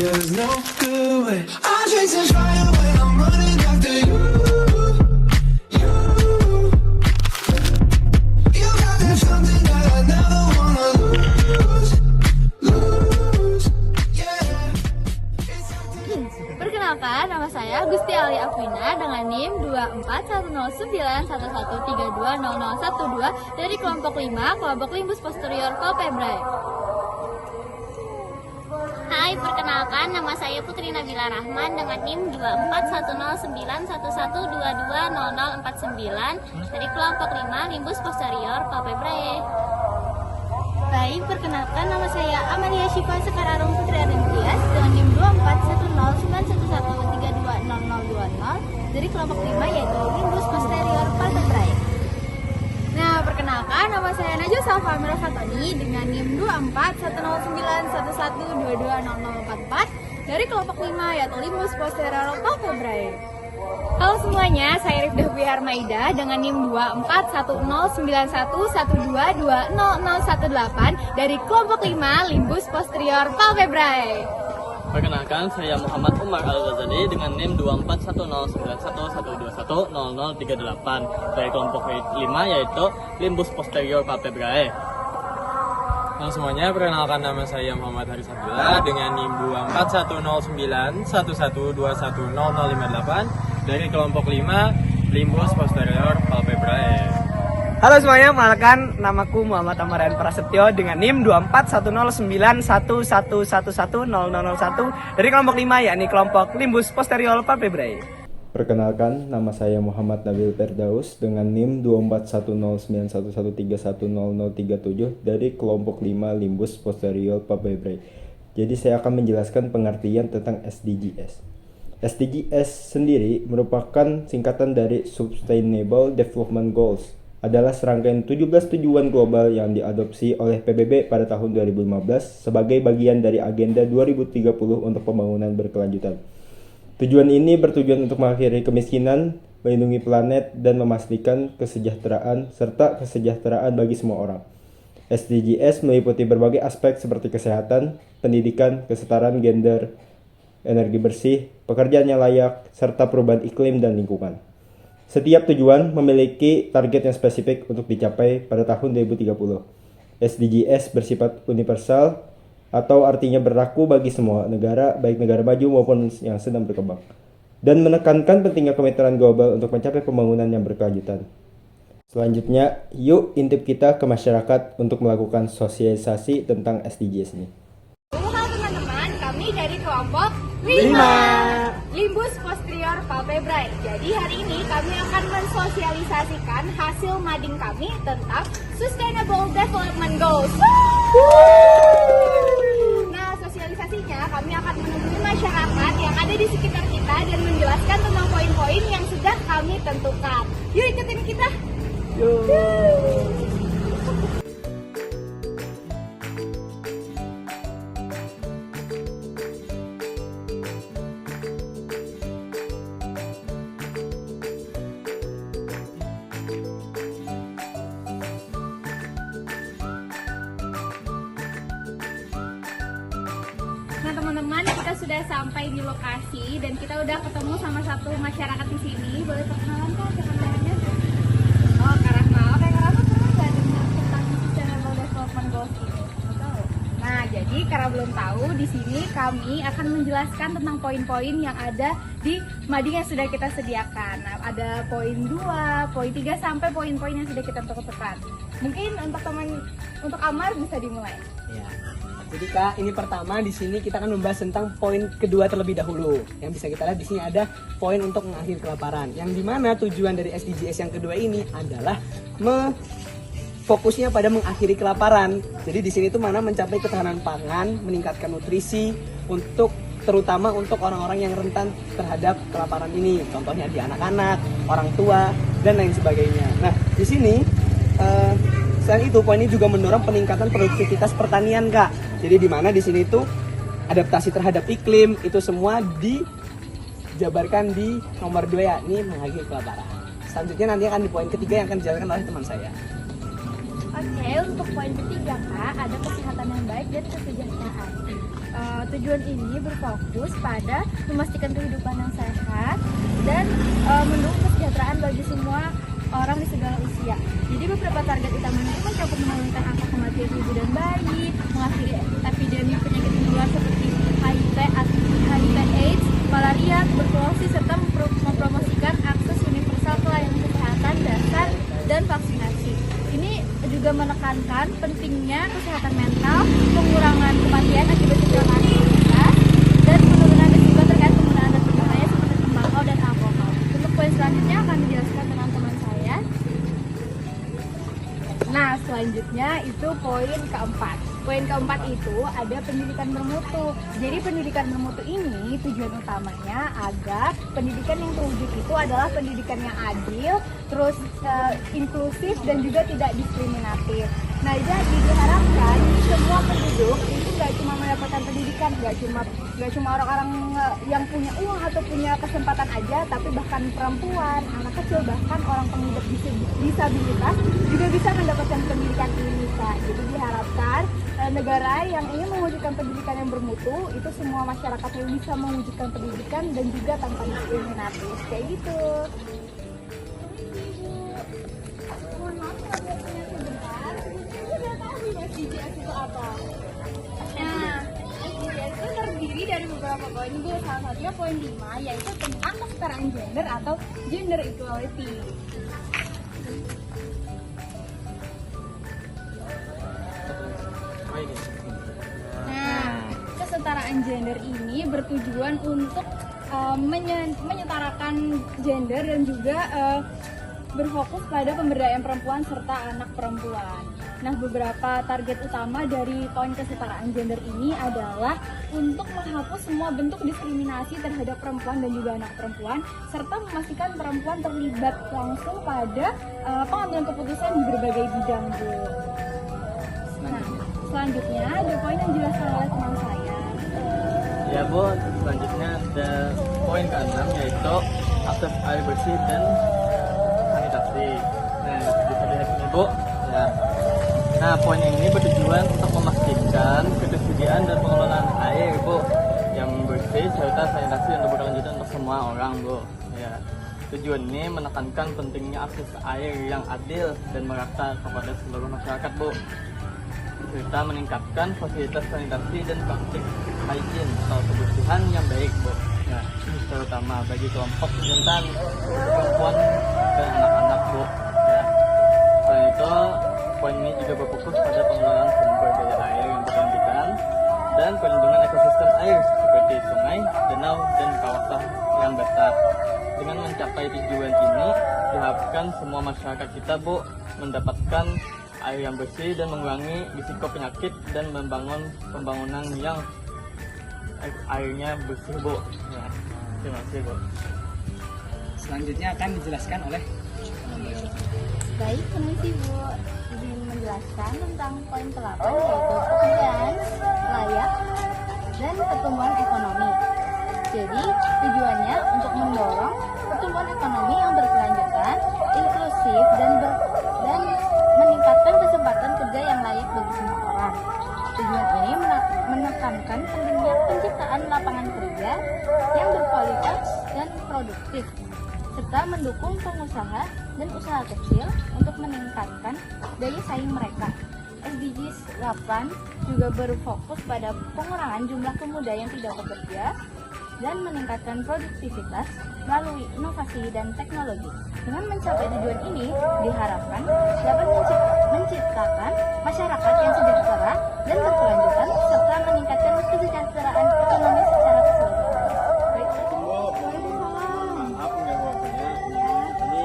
there's no good way. I'm chasing fire when I'm running after you. You, you got that something that I never wanna lose, lose, yeah. Perkenalkan, nama saya Gusti Ali Afwina dengan NIM 24109131320012 dari kelompok 5, kelompok Limbus Posterior Palpebrae. Hai, perkenalkan nama saya Putri Nabila Rahman dengan NIM 24109111220049 dari kelompok 5 Limbus Posterior Palpebrae. Baik, perkenalkan nama saya Amalia Syifa Sekararung Putri Adentias dengan NIM 24109113200020 dari kelompok 5 yaitu Limbus Posterior Palpebrae. Nah, perkenalkan nama saya Najwa Salfa Amira Fatoni dengan NIM 24101111220044 dari kelompok 5 yaitu Limbus Posterior Palpebrae. Halo semuanya, saya Rifdah Biharmaida dengan NIM 24109111220018 dari kelompok 5 Limbus Posterior Palpebrae. Perkenalkan, saya Muhammad Umar Al-Ghazali dengan NIM 241091110038 dari kelompok 5 yaitu Limbus Posterior Palpebrae. Halo semuanya, perkenalkan nama saya Muhammad Haris Abdullah dengan NIM 24109111200058 dari kelompok 5 Limbus Posterior Palpebrae. Halo semuanya, perkenalkan namaku Muhammad Amarian Prasetyo dengan NIM 24109111100001 dari kelompok 5 yakni kelompok Limbus Posterior Palpebrae. Perkenalkan, nama saya Muhammad Nabil Firdaus dengan NIM 24109113100037 dari kelompok 5 Limbus Posterior Palpebrae. Jadi saya akan menjelaskan pengertian tentang SDGs. SDGs sendiri merupakan singkatan dari Sustainable Development Goals, adalah serangkaian 17 tujuan global yang diadopsi oleh PBB pada tahun 2015 sebagai bagian dari Agenda 2030 untuk pembangunan berkelanjutan. Tujuan ini bertujuan untuk mengakhiri kemiskinan, melindungi planet, dan memastikan kesejahteraan serta kesejahteraan bagi semua orang. SDGs meliputi berbagai aspek seperti kesehatan, pendidikan, kesetaraan gender, energi bersih, pekerjaan yang layak, serta perubahan iklim dan lingkungan. Setiap tujuan memiliki target yang spesifik untuk dicapai pada tahun 2030. SDGs bersifat universal atau artinya berlaku bagi semua negara, baik negara maju maupun yang sedang berkembang, dan menekankan pentingnya kemitraan global untuk mencapai pembangunan yang berkelanjutan. Selanjutnya, yuk intip kita ke masyarakat untuk melakukan sosialisasi tentang SDGs ini. Halo teman-teman, kami dari kelompok 5 Limbus Posterior Palpebrae. Jadi hari ini kami akan mensosialisasikan hasil mading kami tentang Sustainable Development Goals. Nah, sosialisasinya kami akan menemui masyarakat yang ada di sekitar kita dan menjelaskan tentang poin-poin yang sudah kami tentukan. Yuk ikutin kita. Nah teman-teman, kita sudah sampai di lokasi dan kita udah ketemu sama satu masyarakat di sini. Boleh perkenalan Kak, siapa namanya? Oh, Kak Rahma. Oke, Kak Rahma pernah nggak dengar tentang Sustainable Development Goals ini? Nggak tahu. Nah, jadi karena belum tahu, di sini kami akan menjelaskan tentang poin-poin yang ada di mading yang sudah kita sediakan. Nah, ada poin 2, poin 3 sampai poin-poin yang sudah kita tentukan. Mungkin untuk Amar bisa dimulai. Ya. Jadi Kak, ini pertama di sini kita akan membahas tentang poin kedua terlebih dahulu. Yang bisa kita lihat di sini ada poin untuk mengakhiri kelaparan. Yang dimana tujuan dari SDGs yang kedua ini adalah fokusnya pada mengakhiri kelaparan. Jadi di sini tuh mana mencapai ketahanan pangan, meningkatkan nutrisi terutama untuk orang-orang yang rentan terhadap kelaparan ini. Contohnya di anak-anak, orang tua, dan lain sebagainya. Nah, di sini selain itu, poin ini juga mendorong peningkatan produktivitas pertanian, Kak. Jadi di mana di sini tuh adaptasi terhadap iklim itu semua dijabarkan di nomor 2 yakni mengakhiri kelaparan. Selanjutnya nanti akan di poin ketiga yang akan dijalankan oleh teman saya. Oke, untuk poin ketiga Kak, ada kesehatan yang baik dan kesejahteraan. Tujuan ini berfokus pada memastikan kehidupan yang sehat dan mendukung kesejahteraan bagi semua orang di segala usia. Jadi beberapa target utamanya itu mencakup menurunkan angka kematian ibu dan bayi, mengakhiri epidemi penyakit menular seperti HIV/AIDS, malaria, tuberkulosis, serta mempromosikan akses universal ke layanan kesehatan dasar dan vaksinasi. Ini juga menekankan pentingnya kesehatan mental, pengurangan kematian akibat kecelakaan lalu lintas, dan penurunan risiko terkait penggunaan zat berbahaya seperti tembakau dan alkohol. Untuk poin selanjutnya akan dijelaskan dengan teman saya. Nah, selanjutnya itu poin keempat. Poin keempat itu ada pendidikan bermutu. Jadi pendidikan bermutu ini tujuan utamanya agar pendidikan yang terwujud itu adalah pendidikan yang adil, terus inklusif dan juga tidak diskriminatif. Nah, jadi diharapkan semua penduduk itu gak cuma mendapatkan pendidikan, gak cuma orang-orang yang punya uang atau punya kesempatan aja, tapi bahkan perempuan, anak kecil, bahkan orang pengidap disabilitas juga bisa mendapatkan pendidikan ini, Kak. Jadi diharapkan negara yang ingin mewujudkan pendidikan yang bermutu itu semua masyarakatnya bisa mewujudkan pendidikan dan juga tanpa diskriminatif kayak gitu. Mohon maaf kalau bertanya sebentar. Udah tahu nih SDGs itu apa? Nah, SDGs itu terdiri dari beberapa poin, Bu. Salah satunya poin 5 yaitu tentang kesetaraan gender atau gender equality. Nah, kesetaraan gender ini bertujuan untuk menyetarakan gender dan juga berfokus pada pemberdayaan perempuan serta anak perempuan. Nah, beberapa target utama dari poin kesetaraan gender ini adalah untuk menghapus semua bentuk diskriminasi terhadap perempuan dan juga anak perempuan, serta memastikan perempuan terlibat langsung pada pengambilan keputusan di berbagai bidang, Bu. Nah, selanjutnya ada poin yang dijelaskan oleh teman saya. Ya Bu, selanjutnya ada poin ke-6 yaitu akses air bersih dan sanitasi. Nah, bisa dilihat ini Bu. Ya. Nah, poin ini bertujuan untuk memastikan ketersediaan dan pengelolaan air Bu yang bersih serta sanitasi yang berkelanjutan untuk semua orang Bu. Ya. Tujuan ini menekankan pentingnya akses air yang adil dan merata kepada seluruh masyarakat Bu, serta meningkatkan fasilitas sanitasi dan praktik hygiene atau kebersihan yang baik Bu. Nah, terutama bagi kelompok rentan, perempuan dan anak-anak Bu. Ya. Selain itu, poin ini juga berfokus pada pengelolaan sumber daya air yang berkelanjutan dan perlindungan ekosistem air seperti sungai, danau, dan kawasan yang basah. Dengan mencapai tujuan ini, diharapkan semua masyarakat kita Bu mendapatkan air yang bersih dan mengurangi risiko penyakit dan membangun pembangunan yang airnya bersih Bu. Ya, terima kasih Bu. Selanjutnya akan dijelaskan oleh Baik, permisi Bu. Izin menjelaskan tentang poin ke-8 yaitu pekerjaan layak dan pertumbuhan ekonomi. Jadi, tujuannya untuk mendorong pertumbuhan ekonomi yang berkelanjutan, inklusif, dan meningkatkan kesempatan kerja yang layak bagi semua orang. Tujuan ini menekankan pentingnya penciptaan lapangan kerja yang berkualitas dan produktif, serta mendukung pengusaha dan usaha kecil untuk meningkatkan daya saing mereka. SDGs 8 juga berfokus pada pengurangan jumlah pemuda yang tidak bekerja dan meningkatkan produktivitas melalui inovasi dan teknologi. Dengan mencapai tujuan ini, diharapkan dapat menciptakan masyarakat yang sejahtera dan berkelanjutan, serta meningkatkan kesejahteraan ekonomi secara keseluruhan. Baik, Maaf mengganggu waktunya. Ini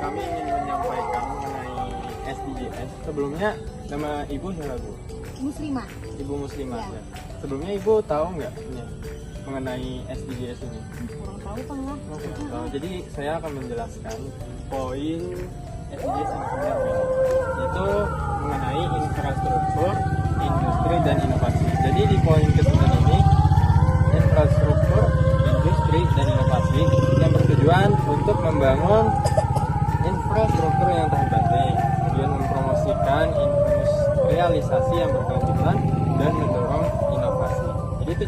kami ingin menyampaikan mengenai SDGs. Sebelumnya nama ibu siapa Bu? Muslimah. Ibu Muslimah. Ya. Ya. Sebelumnya ibu tahu nggak mengenai SDGs ini? Kurang tahu Kang ya. Tahu. Jadi saya akan menjelaskan poin SDGs yang sebenarnya, yaitu mengenai infrastruktur, industri, dan inovasi. Jadi di poin ke-9 ini, infrastruktur, industri, dan inovasi yang bertujuan untuk membangun infrastruktur yang tahan banting, kemudian mempromosikan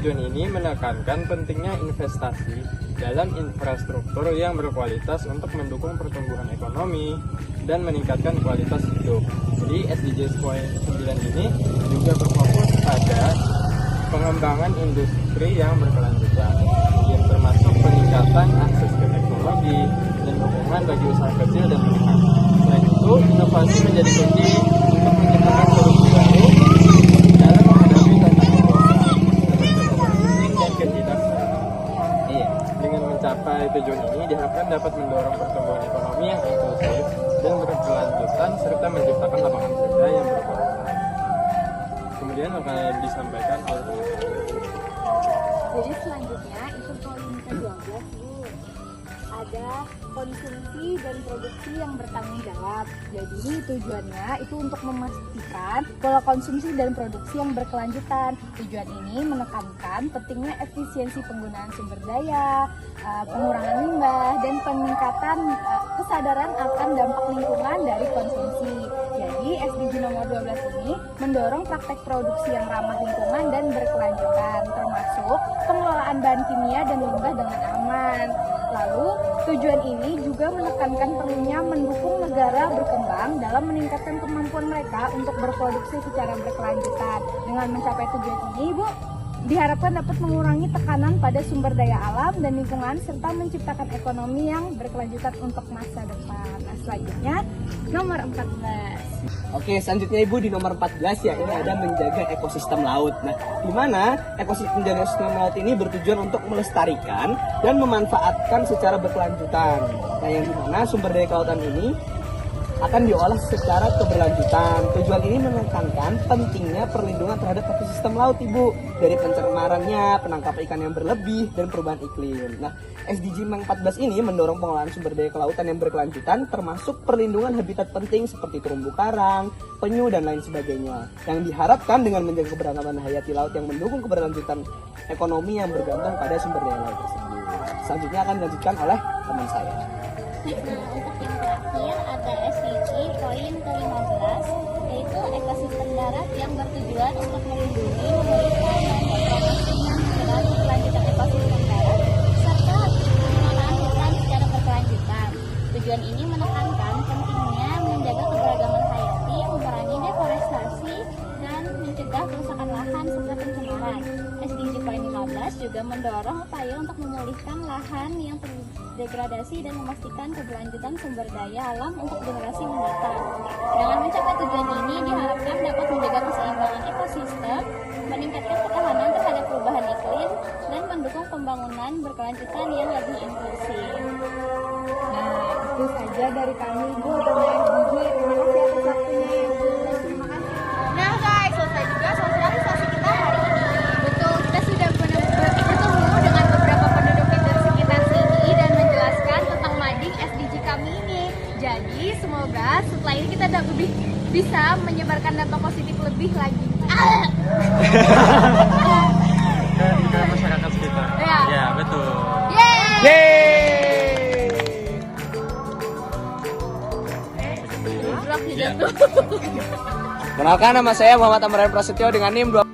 tujuan ini menekankan pentingnya investasi dalam infrastruktur yang berkualitas untuk mendukung pertumbuhan ekonomi dan meningkatkan kualitas hidup. Jadi SDGs Point 9 ini juga berfokus pada pengembangan industri yang berkelanjutan, yang termasuk peningkatan akses ke teknologi dan dukungan bagi usaha kecil dan menengah. Selain itu, inovasi menjadi kunci untuk menciptakan solusi baru dalam menghadapi tantangan global dan ketidakpastian. Dengan mencapai tujuan ini diharapkan dapat mendorong pertumbuhan ekonomi yang inklusif dan berkelanjutan serta menciptakan lapangan kerja yang berkualitas. Kemudian akan disampaikan oleh teman-teman. Jadi selanjutnya itu poin ke-12 Bu. Ada konsumsi dan produksi yang bertanggung jawab. Jadi tujuannya itu untuk memastikan pola konsumsi dan produksi yang berkelanjutan. Tujuan ini menekankan pentingnya efisiensi penggunaan sumber daya, pengurangan limbah, dan peningkatan kesadaran akan dampak lingkungan dari konsumsi. Jadi SDG nomor 12 ini mendorong praktek produksi yang ramah lingkungan dan berkelanjutan, termasuk pengelolaan bahan kimia dan limbah dengan aman. Lalu, tujuan ini juga menekankan perlunya mendukung negara berkembang dalam meningkatkan kemampuan mereka untuk berproduksi secara berkelanjutan. Dengan mencapai tujuan ini, Bu, diharapkan dapat mengurangi tekanan pada sumber daya alam dan lingkungan serta menciptakan ekonomi yang berkelanjutan untuk masa depan. Nah, selanjutnya nomor 14. Oke, selanjutnya Ibu di nomor 14 ya, ini ada menjaga ekosistem laut. Nah, di mana menjaga ekosistem laut ini bertujuan untuk melestarikan dan memanfaatkan secara berkelanjutan. Nah, yang di mana sumber daya kelautan ini akan diolah secara keberlanjutan. Tujuan ini menekankan pentingnya perlindungan terhadap ekosistem laut, Ibu, dari pencemarannya, penangkapan ikan yang berlebih, dan perubahan iklim. Nah, SDG 14 ini mendorong pengelolaan sumber daya kelautan yang berkelanjutan, termasuk perlindungan habitat penting seperti terumbu karang, penyu, dan lain sebagainya. Yang diharapkan dengan menjaga keberagaman hayati laut yang mendukung keberlanjutan ekonomi yang bergantung pada sumber daya laut tersebut. Selanjutnya akan dilanjutkan oleh teman saya. Untuk yang terakhir ada SDG poin ke-15, yaitu ekosistem darat yang bertujuan untuk melindungi, memulihkan, dan mempromosikan keberlanjutan ekosistem darat serta pengelolaan hutan secara berkelanjutan. Tujuan ini menekankan pentingnya menjaga keberagaman hayati, mengurangi deforestasi, dan mencegah kerusakan lahan serta pencemaran. SDG poin 15 juga mendorong upaya untuk memulihkan lahan yang degradasi dan memastikan keberlanjutan sumber daya alam untuk generasi mendatang. Dengan mencapai tujuan ini diharapkan dapat menjaga keseimbangan ekosistem, meningkatkan ketahanan terhadap perubahan iklim, dan mendukung pembangunan berkelanjutan yang lebih inklusif. Nah, itu saja dari kami, Bu, tentang SDG. Terima kasih atas waktunya, Bu. Terima kasih. Nah guys, selesai juga sosialisasi kita hari ini. Betul, kita sudah bertemu dengan beberapa penduduk di sekitar sini dan menjelaskan tentang mading SDG kami ini. Jadi, semoga setelah ini kita lebih bisa menyebarkan dampak positif lebih lagi. Ke masyarakat sekitar. Ya, betul. Kenalkan, nama saya Muhammad Amran Prasetyo dengan NIM 20.